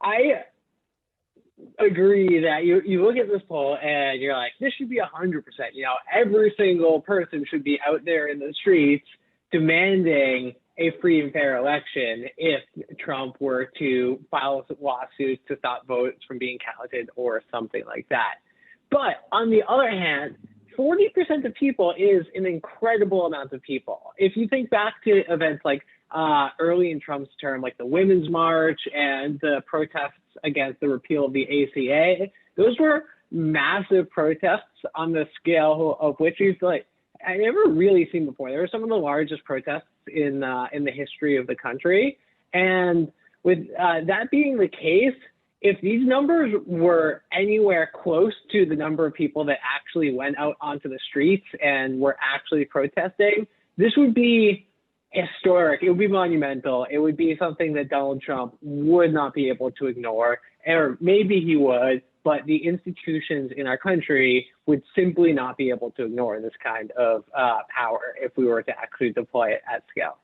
I agree that you look at this poll and you're like, this should be 100%. Every single person should be out there in the streets demanding a free and fair election if Trump were to file lawsuits to stop votes from being counted or something like that. But on the other hand, 40% of people is an incredible amount of people. If you think back to events like early in Trump's term, like the Women's March and the protests against the repeal of the ACA, those were massive protests on the scale of which you feel like I never really seen before. They were some of the largest protests in the history of the country. And with that being the case, if these numbers were anywhere close to the number of people that actually went out onto the streets and were actually protesting, this would be historic. It would be monumental. It would be something that Donald Trump would not be able to ignore, or maybe he would, but the institutions in our country would simply not be able to ignore this kind of power if we were to actually deploy it at scale.